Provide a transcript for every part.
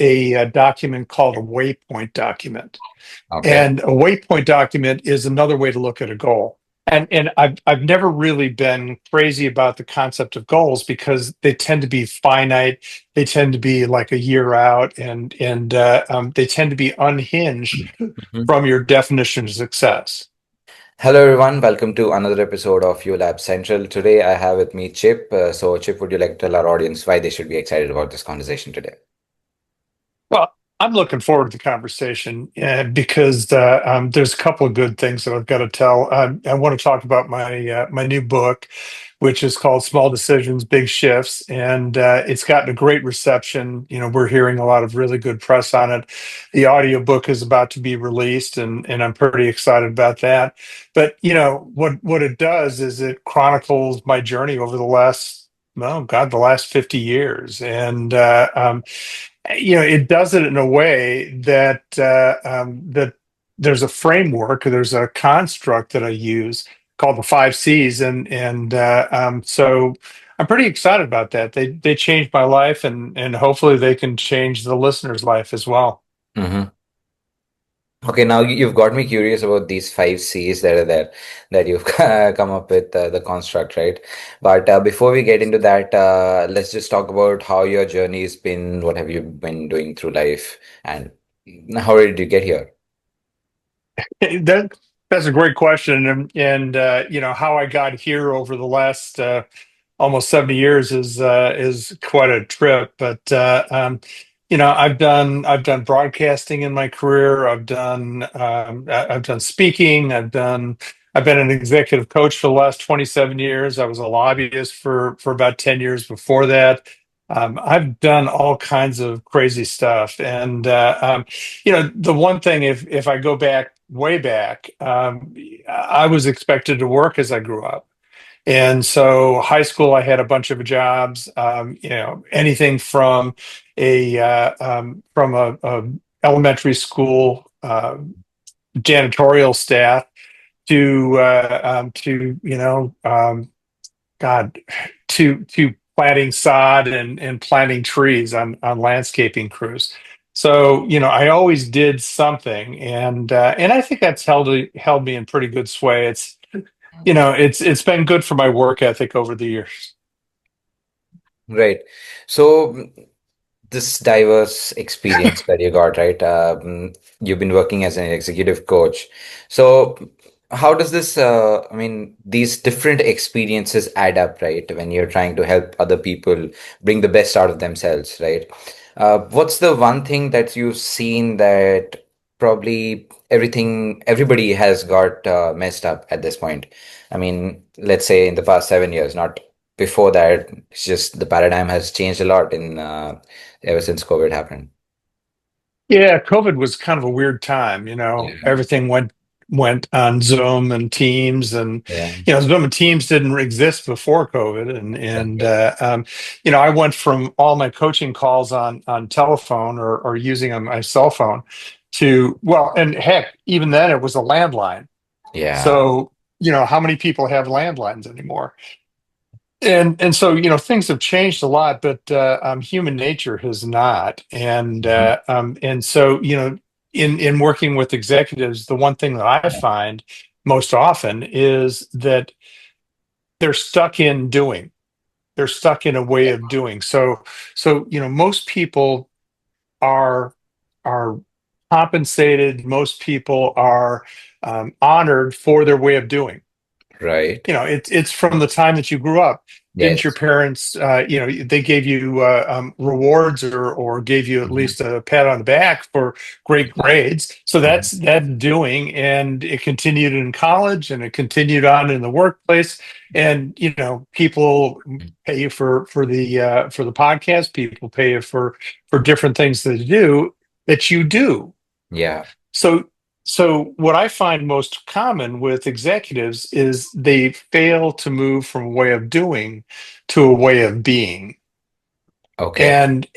a document called a waypoint document. Okay. And a waypoint document is another way to look at a goal. And I've never really been crazy about the concept of goals because they tend to be finite. They tend to be like a year out, and they tend to be unhinged Mhm. from your definition of success. Hello, everyone. Welcome to another episode of Yollab Central. Today, I have with me Chip. Chip, would you like to tell our audience why they should be excited about this conversation today? Well, I'm looking forward to the conversation because there's a couple of good things that I've got to tell. I want to talk about my new book, which is called Small Decisions, Big Shifts, and it's gotten a great reception. We're hearing a lot of really good press on it. The audiobook is about to be released, and I'm pretty excited about that. But what it does is it chronicles my journey over the last, oh God, the last 50 years, and it does it in a way that there's a framework, there's a construct that I use called the 5 C's, and so I'm pretty excited about that. They changed my life, and hopefully they can change the listener's life as well. hmm Okay, now you've got me curious about these five C's that are there that you've come up with the construct, right? But before we get into that, let's just talk about how your journey's been. What have you been doing through life, and how did you get here? That that's a great question, and how I got here over the last almost 70 years is quite a trip. But I've done broadcasting in my career. I've done speaking. I've been an executive coach for the last 27 years. I was a lobbyist for about 10 years before that. I've done all kinds of crazy stuff, and the one thing, if I go back way back, I was expected to work as I grew up. And so high school, I had a bunch of jobs, anything from a elementary school janitorial staff to God, to planting sod and planting trees on landscaping crews. So I always did something, and I think that's held me in pretty good sway. It's been good for my work ethic over the years. Right. So this diverse experience that you got, right? You've been working as an executive coach. So, how does these different experiences add up, right? When you're trying to help other people bring the best out of themselves, right? What's the one thing that you've seen that probably everybody has got messed up at this point? I mean, let's say in the past 7 years, not before that. It's just the paradigm has changed a lot in ever since COVID happened. Yeah, COVID was kind of a weird time. Yeah. Everything went on Zoom and Teams, and Yeah. Zoom and Teams didn't exist before COVID, and and Okay. uh, um, I went from all my coaching calls on telephone or using on my cell phone to, well, and heck, even then it was a landline. Yeah. So how many people have landlines anymore? And so things have changed a lot, but human nature has not. Mhm. And so in working with executives, the one thing that I find most often is that they're stuck in doing. They're stuck in a way of doing. So most people are are compensated. Most people are honored for their way of doing. Right. It's from the time that you grew up. Didn't your Yes. parents, they gave you rewards or gave you at Mhm. least a pat on the back for great grades? So Mhm. that's doing, and it continued in college, and it continued on in the workplace. And people pay you for the podcast. People pay you for different things that you do. Yeah. So, so what I find most common with executives is they fail to move from a way of doing to a way of being. Okay. And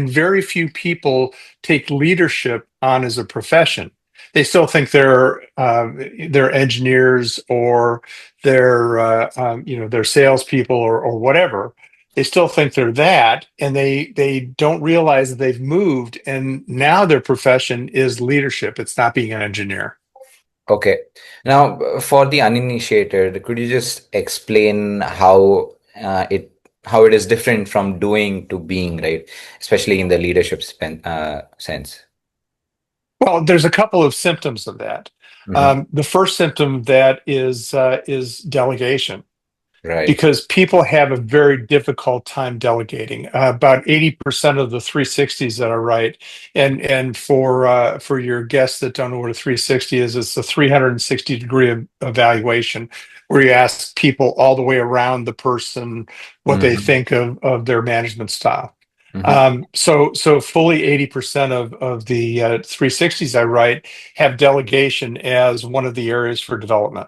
very few people take leadership on as a profession. They still think they're engineers or they're salespeople or whatever. They still think they're that, and they don't realize that they've moved, and now their profession is leadership. It's not being an engineer. Okay. Now, for the uninitiated, could you just explain how it is different from doing to being, right? Especially in the leadership sense. Well, there's a couple of symptoms of that. Hmm. The first symptom that is delegation, Right. because people have a very difficult time delegating. About 80% of the 360s that I write, and for your guests that don't know what a 360 is, it's a 360-degree evaluation where you ask people all the way around the person what they Hmm. think of their management style. Hmm. So fully 80% of the 360s I write have delegation as one of the areas for development.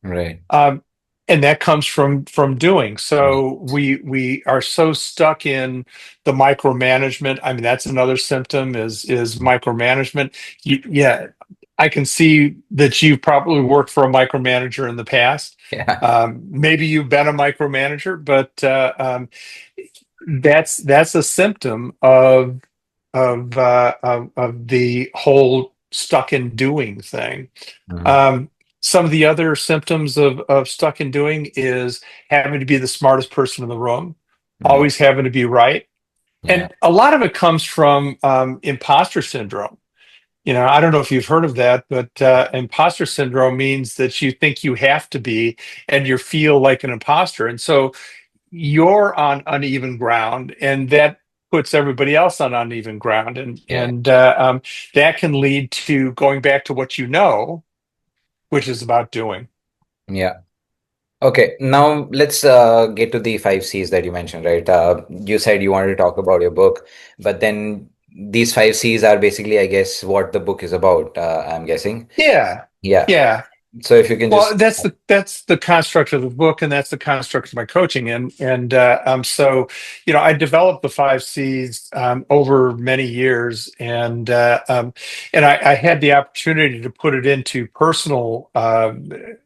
Right. Um, and that comes from doing. So we are so stuck in the micromanagement. I mean, that's another symptom is micromanagement. Yeah, I can see that you've probably worked for a micromanager in the past. Yeah. Maybe you've been a micromanager, but that's a symptom of the whole stuck in doing thing. Hmm. Um, some of the other symptoms of stuck in doing is having to be the smartest person in the room, Hmm. always having to be right. Yeah. And a lot of it comes from imposter syndrome. I don't know if you've heard of that, but imposter syndrome means that you think you have to be and you feel like an imposter. And so you're on uneven ground, and that puts everybody else on uneven ground. And, Yeah. that can lead to going back to what you know, which is about doing. Yeah. Okay, now let's get to the five C's that you mentioned, right? You said you wanted to talk about your book, but then these five C's are basically, I guess, what the book is about, I'm guessing. Yeah. Yeah. Yeah. So if you can Well, just, that's the construct of the book, and that's the construct of my coaching, and I developed the five C's over many years, and I had the opportunity to put it into personal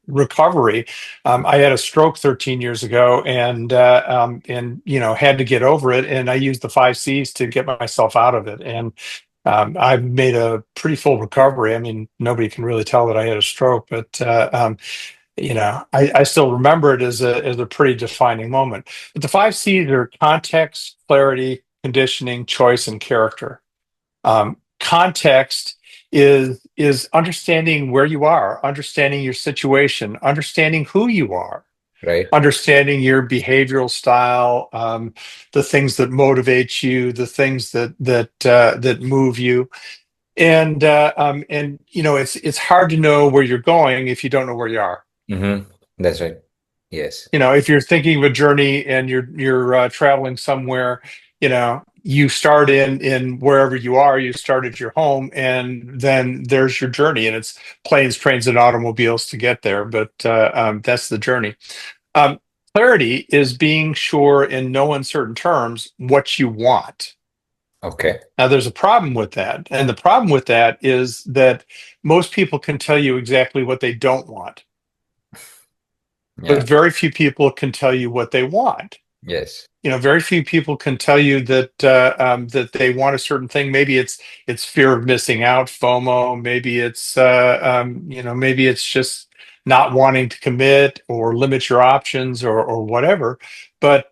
recovery. I had a stroke 13 years ago, and had to get over it, and I used the five C's to get myself out of it, and I've made a pretty full recovery. I mean, nobody can really tell that I had a stroke, but I still remember it as a pretty defining moment. But the five C's are context, clarity, conditioning, choice, and character. Context is understanding where you are, understanding your situation, understanding who you are, right? understanding your behavioral style, the things that motivate you, the things that move you, and it's hard to know where you're going if you don't know where you are. Hmm. That's right. Yes. If you're thinking of a journey and you're traveling somewhere, you start in wherever you are. You start at your home, and then there's your journey, and it's planes, trains, and automobiles to get there. But that's the journey. Um, Clarity is being sure in no uncertain terms what you want. Okay. Now, there's a problem with that. And the problem with that is that most people can tell you exactly what they don't want, but Yeah. very few people can tell you what they want. Yes. Very few people can tell you that they want a certain thing. Maybe it's fear of missing out, FOMO. Maybe it's just not wanting to commit or limit your options or whatever. But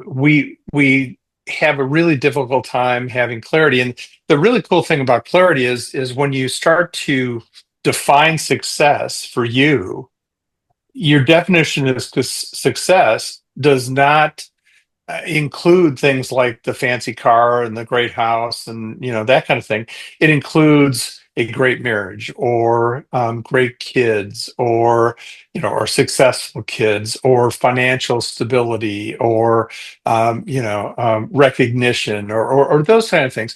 we have a really difficult time having clarity. And the really cool thing about clarity is when you start to define success for you, your definition of success does not include things like the fancy car and the great house and that kind of thing. It includes a great marriage or great kids or successful kids or financial stability or recognition or those kind of things,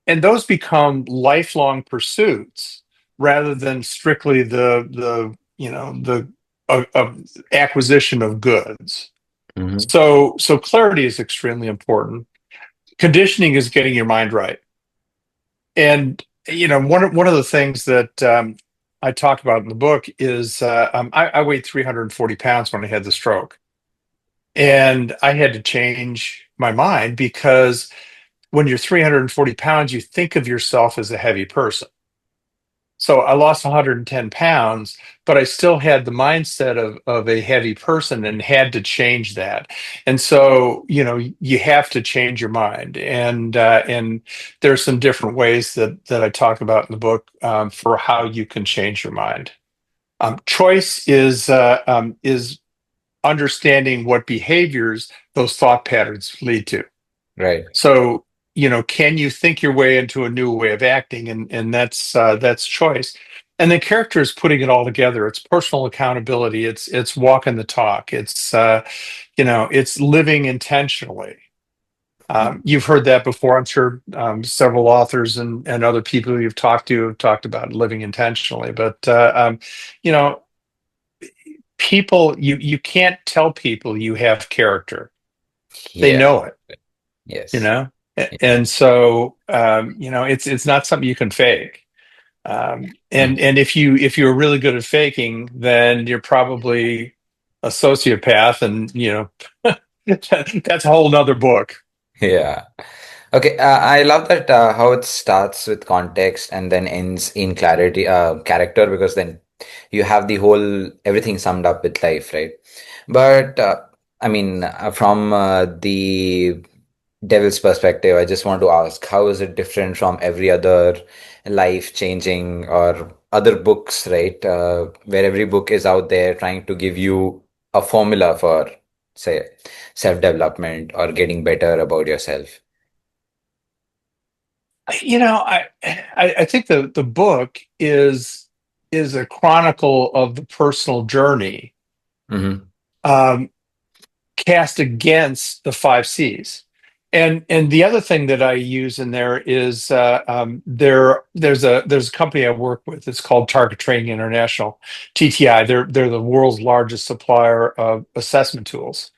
and those become lifelong pursuits rather than strictly the acquisition of goods. Hmm. So clarity is extremely important. Conditioning is getting your mind right. And one of the things that I talk about in the book is I weighed 340 pounds when I had the stroke. And I had to change my mind because when you're 340 pounds, you think of yourself as a heavy person. So I lost 110 pounds, but I still had the mindset of a heavy person and had to change that. And so, you have to change your mind. And there's some different ways that I talk about in the book for how you can change your mind. Choice is understanding what behaviors those thought patterns lead to. Right. So, can you think your way into a new way of acting? And that's choice. And then character is putting it all together. It's personal accountability. It's walking the talk. It's living intentionally. You've heard that before. I'm sure several authors and other people you've talked to have talked about living intentionally. But you know, people, you can't tell people you have character. They Yeah. know it. you Yes. know and so it's not something you can fake. Mm. And if you're really good at faking, then you're probably a sociopath, and that's a whole nother book. Yeah. Okay, I love that how it starts with context and then ends in clarity, character, because then you have the whole everything summed up with life, right? But I mean, from the devil's perspective, I just want to ask, how is it different from every other life-changing or other books, right? Where every book is out there trying to give you a formula for, say, self-development or getting better about yourself. I think the book is a chronicle of the personal journey, Hmm. um, cast against the five C's. And the other thing that I use in there is there's a company I work with. It's called Target Training International, TTI. They're the world's largest supplier of assessment tools.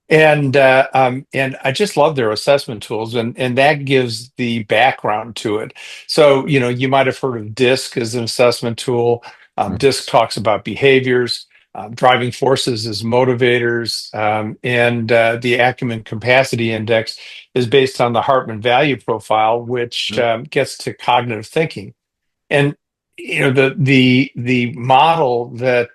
And I just love their assessment tools, and that gives the background to it. So, you might have heard of DISC as an assessment tool. DISC talks about behaviors, driving forces as motivators, and the Acumen Capacity Index is based on the Hartman Value Profile, which gets to cognitive thinking. And the model that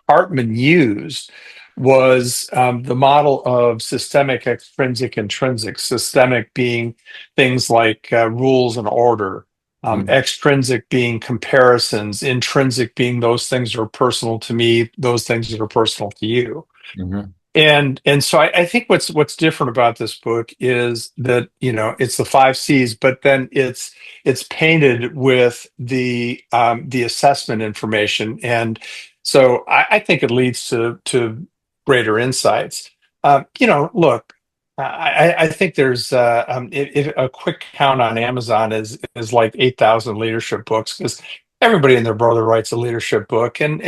Hartman used was the model of systemic, extrinsic, intrinsic. Systemic being things like rules and order, extrinsic being comparisons, intrinsic being those things that are personal to me, those things that are personal to you. Hmm. And so I think what's different about this book is that it's the five C's, but then it's painted with the assessment information, and so I think it leads to greater insights. Look, I think there's if a quick count on Amazon is like 8,000 leadership books, because everybody and their brother writes a leadership book, and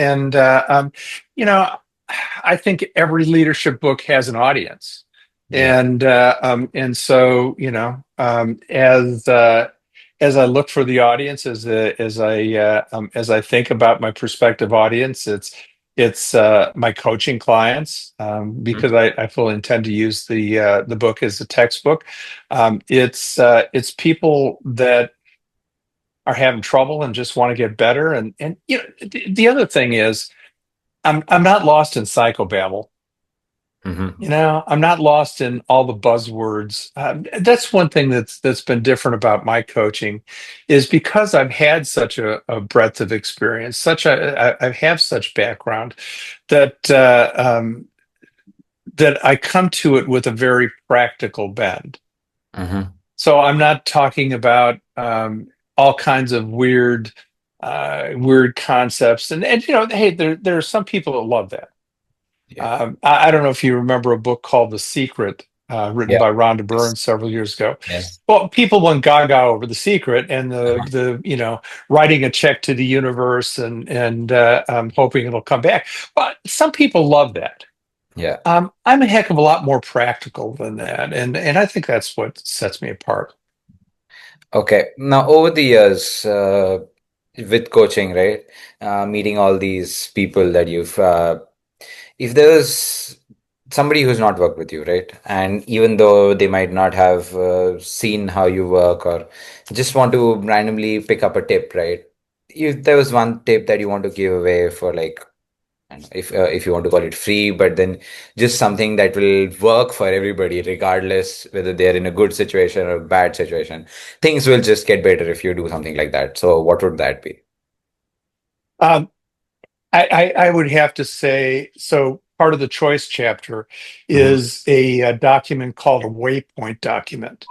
you know. I think every leadership book has an audience, Yeah. and so as I look for the audience, as I think about my prospective audience, it's my coaching clients, because I fully intend to use the book as a textbook. It's people that are having trouble and just want to get better, and the other thing is I'm not lost in psychobabble. Hmm. I'm not lost in all the buzzwords. That's one thing that's been different about my coaching, is because I've had such a breadth of experience, I have such background that I come to it with a very practical bend. Hmm. So I'm not talking about all kinds of weird concepts, and hey, there are some people that love that. Yeah. I don't know if you remember a book called The Secret, written Yeah. by Rhonda Yes. Byrne several years ago. Yes. Well, people went gaga over The Secret and Uh-huh. the writing a check to the universe and hoping it'll come back. But some people love that. Yeah. I'm a heck of a lot more practical than that, and I think that's what sets me apart. Okay. Now, over the years, with coaching, right? Meeting all these people that you've if there's somebody who's not worked with you, right? And even though they might not have seen how you work or just want to randomly pick up a tip, right? If there was one tip that you want to give away for like, and if you want to call it free, but then just something that will work for everybody, regardless whether they're in a good situation or a bad situation. Things will just get better if you do something like that. So what would that be? Um, I would have to say, so part of the choice chapter Hmm. is a document called a waypoint document.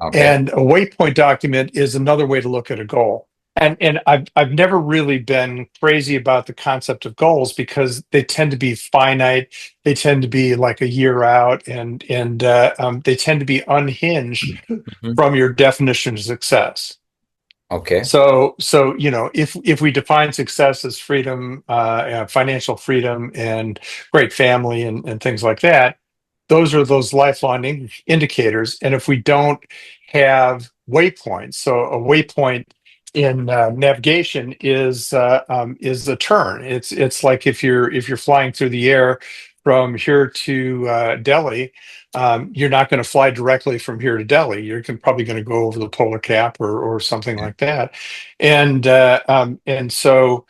Okay. And a waypoint document is another way to look at a goal. And I've never really been crazy about the concept of goals because they tend to be finite. They tend to be like a year out, and they tend to be unhinged Mhm. from your definition of success. Okay. So if we define success as freedom, financial freedom, and great family, and things like that, those are those lifelong indicators. And if we don't have waypoints, so a waypoint in navigation is a turn. It's like if you're flying through the air from here to Delhi. You're not going to fly directly from here to Delhi. Probably going to go over the polar cap or something Yeah. like that, and so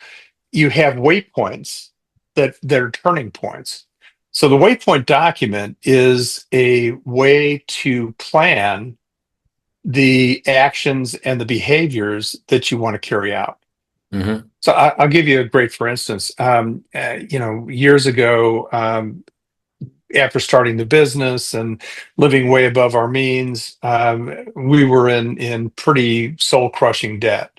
you have waypoints that are turning points. So the waypoint document is a way to plan the actions and the behaviors that you want to carry out. Hmm. So I'll give you a great, for instance. Years ago, after starting the business and living way above our means, we were in pretty soul crushing debt,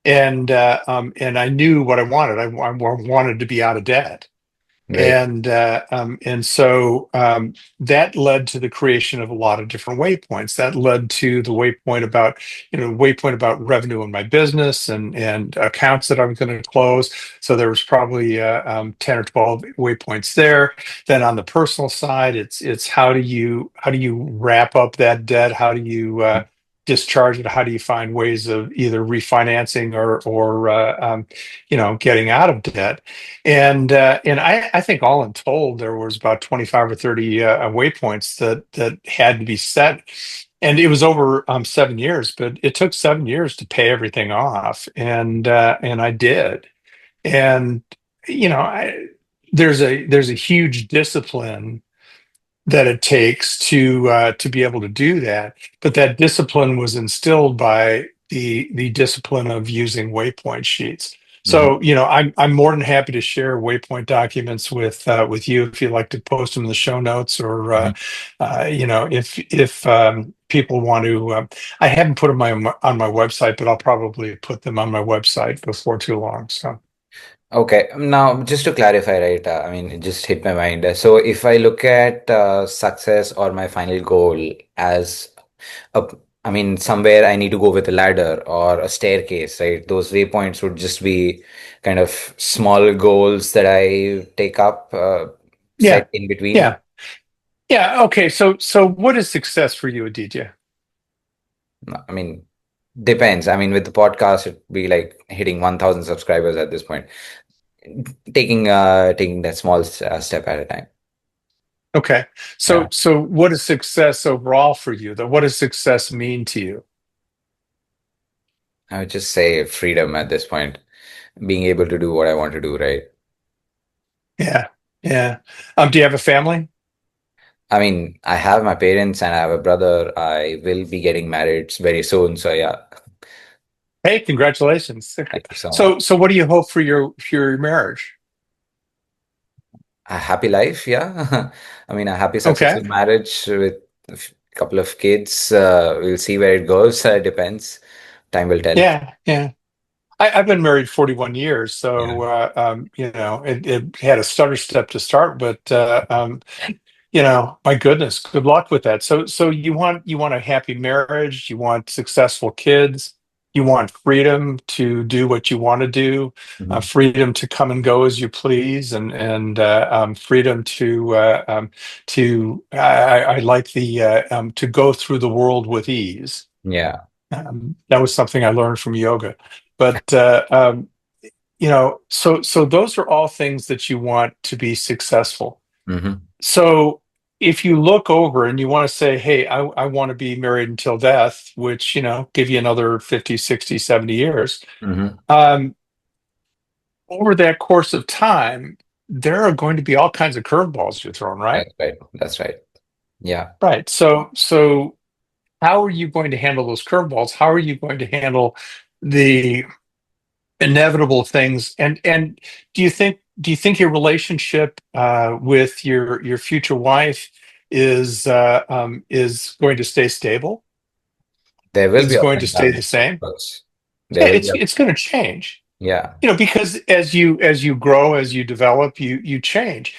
and I knew what I wanted. I wanted to be out of debt. Right. And so that led to the creation of a lot of different waypoints. That led to the waypoint about revenue in my business and accounts that I was going to close. So there was probably 10 or 12 waypoints there. Then on the personal side, it's how do you wrap up that debt? How do you discharge it? How do you find ways of either refinancing or getting out of debt? And I think all in told, there was about 25 or 30 waypoints that had to be set. And it was over 7 years, but it took 7 years to pay everything off. And I did. And, you know, there's a huge discipline that it takes to be able to do that. But that discipline was instilled by the discipline of using waypoint sheets. Hmm. So, I'm more than happy to share waypoint documents with you if you'd like to post them in the show notes, or if people want to. I haven't put them on my website, but I'll probably put them on my website before too long. So. Okay. Now, just to clarify, right? I mean, it just hit my mind. So, if I look at success or my final goal as a, I mean, somewhere I need to go with a ladder or a staircase, right? Those waypoints would just be kind of small goals that I take up, set Yeah, in between. yeah, yeah. Okay, so what is success for you, Aditya? No, I mean, depends. I mean, with the podcast, it'd be like hitting 1,000 subscribers at this point. Taking that small step at a time. Okay. So Yeah. so what is success overall for you, though? What does success mean to you? I would just say freedom at this point, being able to do what I want to do, right? Yeah. Yeah. Do you have a family? I mean, I have my parents and I have a brother. I will be getting married very soon. So yeah, Hey, congratulations. thank you so much. So what do you hope for your marriage? A happy life, yeah. I mean, a happy, Okay. successful marriage with a couple of kids. We'll see where it goes. Depends. Time will tell. Yeah, yeah. I've been married 41 years, Yeah. so it had a stutter step to start, but my goodness, good luck with that. So you want a happy marriage, you want successful kids, you want freedom to do what you want to do, Mhm. freedom to come and go as you please, and freedom I like the to go through the world with ease. Yeah. That was something I learned from yoga. But so those are all things that you want to be successful. Hmm. So if you look over and you want to say, hey, I want to be married until death, which, give you another 50, 60, 70 years, Hmm. um, over that course of time, there are going to be all kinds of curveballs you're thrown, right? That's right. That's right. Yeah. Right. So how are you going to handle those curveballs? How are you going to handle the inevitable things? And do you think your relationship with your future wife is going to stay stable? There will Is be ups going to and stay downs, the same? of course. There Yeah, will be it's up. it's going to change. Yeah. Because as you grow, as you develop, you change.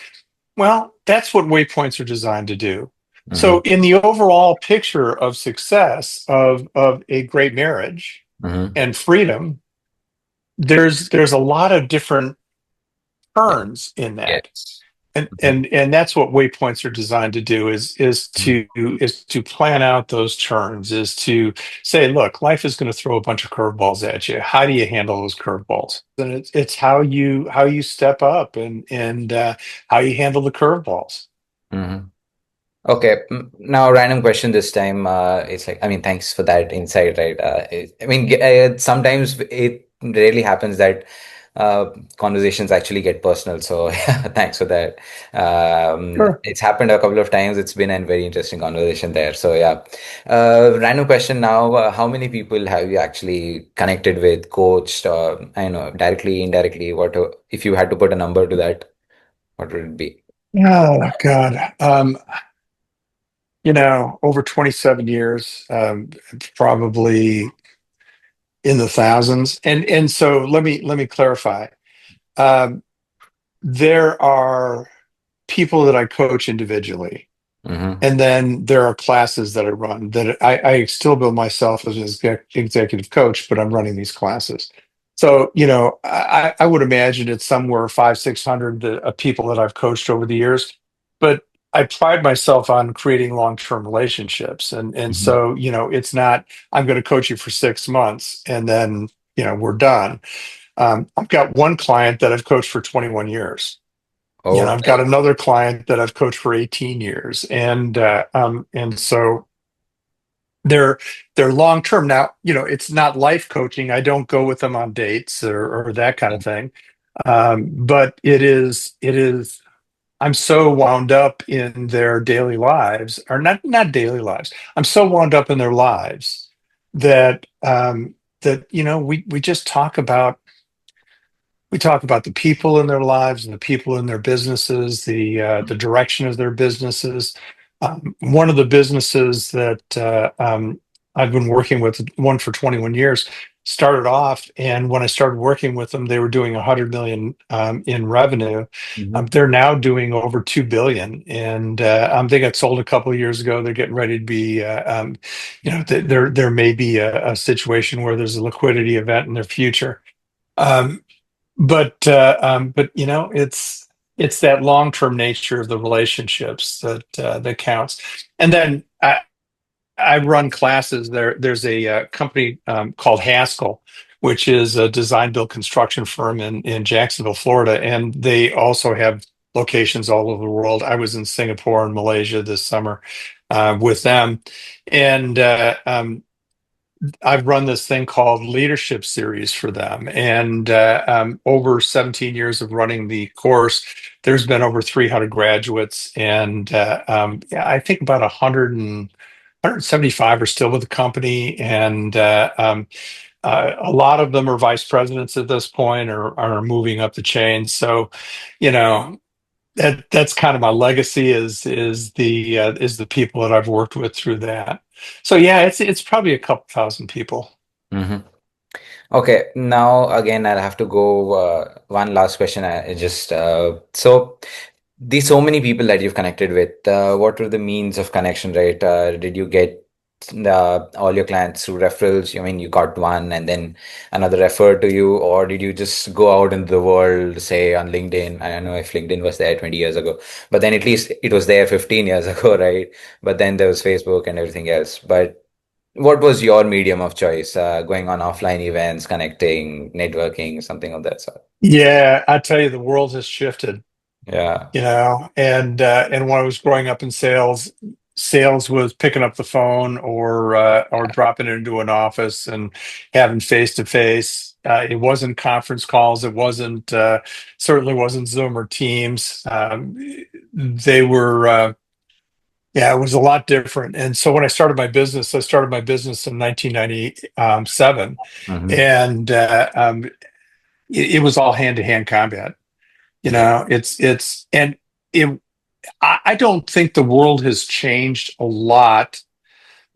Well, that's what waypoints are designed to do. So Hmm. in the overall picture of success of a great marriage Hmm. and freedom, there's a lot of different turns in that. Yes. And Hmm. and and that's what waypoints are designed to do is to plan out those turns, is to say, look, life is going to throw a bunch of curveballs at you. How do you handle those curveballs? And it's how you step up and how you handle the curveballs. Hmm. Okay, now random question this time. It's like, I mean, thanks for that insight, right? I mean, sometimes it rarely happens that conversations actually get personal. So yeah, thanks for that. Sure. It's happened a couple of times. It's been a very interesting conversation there. So yeah, random question now. How many people have you actually connected with, coached, I don't know, directly, indirectly? What if you had to put a number to that? What would it be? Oh God. Over 27 years, probably in the thousands. And so let me clarify. Um, there are people that I coach individually. Mm-hmm. And then there are classes that I run that I still bill myself as an executive coach, but I'm running these classes. So, I would imagine it's somewhere five, 600 people that I've coached over the years. But I pride myself on creating long-term relationships. And Mm-hmm. so, it's not, I'm going to coach you for 6 months and then, we're done. I've got one client that I've coached for 21 years. I've got Okay. another client that I've coached for 18 years, and so they're long term. Now, it's not life coaching. I don't go with them on dates or that kind of thing. But it is. I'm so wound up in their daily lives, or not daily lives. I'm so wound up in their lives that we just talk about the people in their lives and the people in their businesses, the direction of their businesses. One of the businesses that I've been working with, one for 21 years, started off, and when I started working with them, they were doing 100 million in revenue. Mm-hmm. They're now doing over 2 billion, and they got sold a couple of years ago. They're getting ready to be, there may be a situation where there's a liquidity event in their future. Um, but it's that long-term nature of the relationships that counts. And then I run classes there. There's a company called Haskell, which is a design build construction firm in Jacksonville, Florida, and they also have locations all over the world. I was in Singapore and Malaysia this summer with them, and I've run this thing called Leadership Series for them. And over 17 years of running the course, there's been over 300 graduates. And yeah, I think about 175 are still with the company. And a lot of them are vice presidents at this point, or are moving up the chain. So, you know, that's kind of my legacy is the people that I've worked with through that. So yeah, it's probably a couple thousand people. Mm-hmm. Okay, now again, I'll have to go. One last question. I just so these so many people that you've connected with. What were the means of connection, right? Did you get all your clients through referrals? I mean, you got one and then another referred to you, or did you just go out into the world, say on LinkedIn? I don't know if LinkedIn was there 20 years ago, but then at least it was there 15 years ago, right? But then there was Facebook and everything else. But what was your medium of choice? Going on offline events, connecting, networking, something of that sort. Yeah, I tell you, the world has shifted. Yeah. And when I was growing up in sales, sales was picking up the phone or Yeah. dropping into an office and having face to face. It wasn't conference calls. It wasn't certainly wasn't Zoom or Teams. They were yeah, it was a lot different. And so when I started my business in 1997, Hmm. and it was all hand to hand combat. Yeah. It's and it I don't think the world has changed a lot.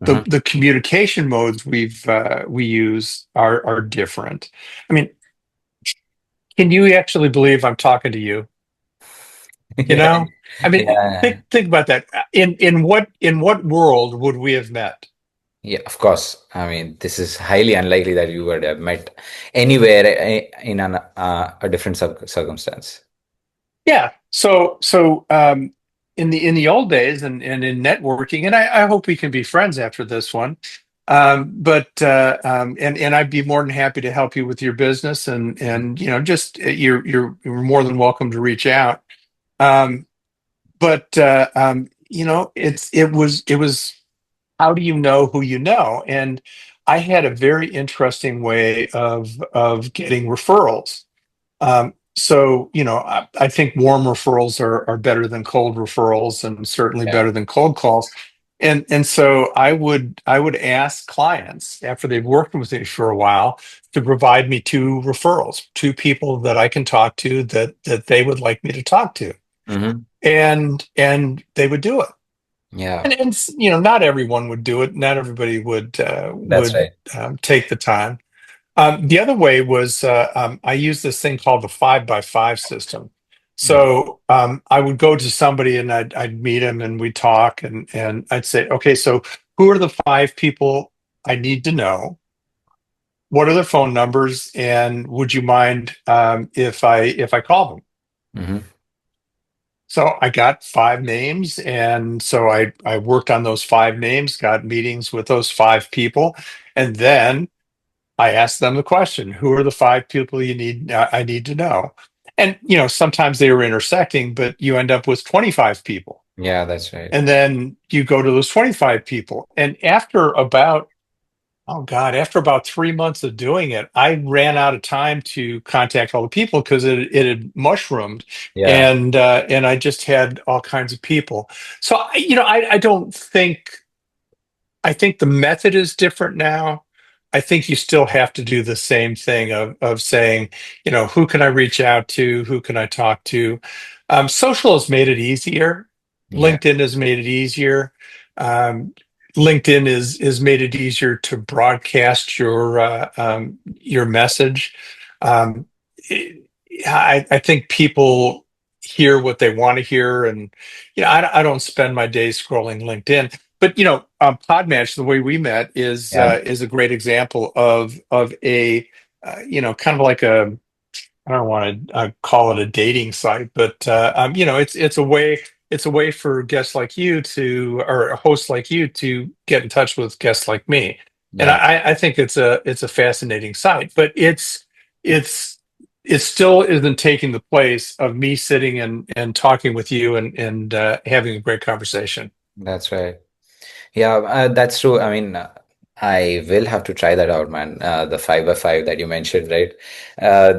Hmm. The communication modes we use are different. I mean, can you actually believe I'm talking to you? You Yeah. know? I mean, Yeah. think about that. In what world would we have met? Yeah, of course. I mean, this is highly unlikely that you would have met anywhere in a different circumstance. Yeah. In the old days and in networking, and I hope we can be friends after this one. And I'd be more than happy to help you with your business and just you're more than welcome to reach out. Um, it was how do you know who you know? And I had a very interesting way of getting referrals. I think warm referrals are better than cold referrals and certainly Yeah. better than cold calls. And so I would ask clients after they've worked with me for a while to provide me two referrals, two people that I can talk to that they would like me to talk to. Hmm. And they would do it. Yeah, And not everyone would do it. Not everybody that's would right. take the time. The other way was I used this thing called the 5 by 5 system. Mhm. So I would go to somebody and I'd meet him and we'd talk and I'd say, okay, so who are the 5 people I need to know? What are their phone numbers? And would you mind if I call them? Hmm. So I got 5 names, and so I worked on those 5 names, got meetings with those 5 people, and then I asked them the question, who are the 5 people I need to know? And sometimes they were intersecting, but you end up with 25 people. Yeah, that's right. And then you go to those 25 people. And after about 3 months of doing it, I ran out of time to contact all the people because it had mushroomed, Yeah. and I just had all kinds of people. So I don't think I think the method is different now. I think you still have to do the same thing of saying, who can I reach out to? Who can I talk to? Social has made it easier. Yeah. LinkedIn has made it easier. Um, LinkedIn is made it easier to broadcast your message. Um, it- I think people hear what they want to hear, and I don't spend my days scrolling LinkedIn. But Podmatch, the way we met, Yeah. is a great example of a kind of like a I don't want to call it a dating site, but it's a way for guests like you to or hosts like you to get in touch with guests like me, and Yeah. I think it's a fascinating site, but it's it still isn't taking the place of me sitting and talking with you and having a great conversation. That's right. Yeah, that's true. I mean, I will have to try that out, man. The 5 by 5 that you mentioned, right?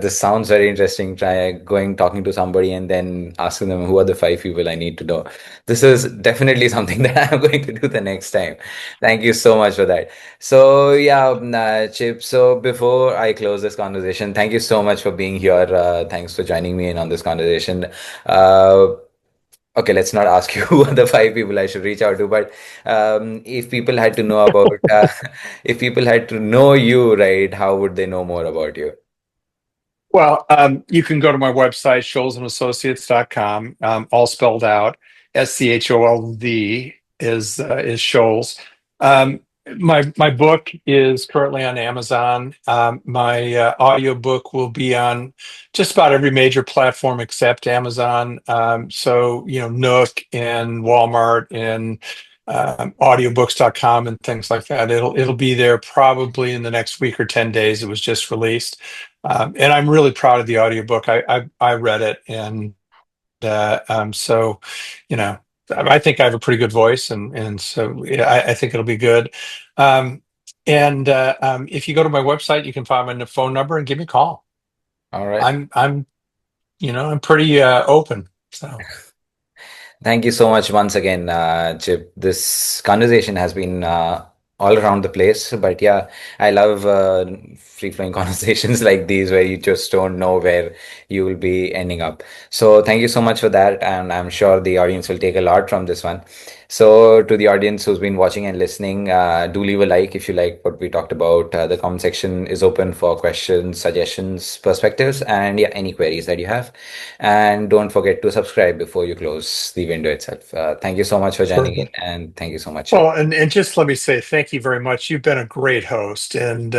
This sounds very interesting. Try going talking to somebody and then asking them who are the 5 people I need to know. This is definitely something that I'm going to do the next time. Thank you so much for that. So yeah, Chip. So before I close this conversation, thank you so much for being here. Thanks for joining me in on this conversation. Uh, Okay, let's not ask you who are the 5 people I should reach out to, but if people had to know about, if people had to know you, right, how would they know more about you? Well, you can go to my website, scholzassociates.com, all spelled out. Schold is Scholz. My book is currently on Amazon. My audio book will be on just about every major platform except Amazon. So, Nook and Walmart and audiobooks.com and things like that. It'll be there probably in the next week or 10 days. It was just released. And I'm really proud of the audiobook. I read it, and so, you know, I think I have a pretty good voice, and so yeah, I think it'll be good. Um, and if you go to my website, you can find my phone number and give me a call. All right. I'm pretty open. So Thank you so much once again, Chip. This conversation has been all around the place, but yeah, I love free-flowing conversations like these where you just don't know where you will be ending up. So thank you so much for that, and I'm sure the audience will take a lot from this one. So to the audience who's been watching and listening, do leave a like if you like what we talked about. The comment section is open for questions, suggestions, perspectives, and yeah, any queries that you have. And don't forget to subscribe before you close the window itself. Thank you so much for joining in, sure. and thank you so much, Chip. Well, and just let me say thank you very much. You've been a great host, and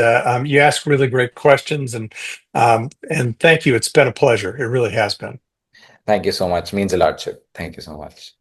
you ask really great questions, and thank you. It's been a pleasure. It really has been. Thank you so much. Means a lot, Chip. Thank you so much.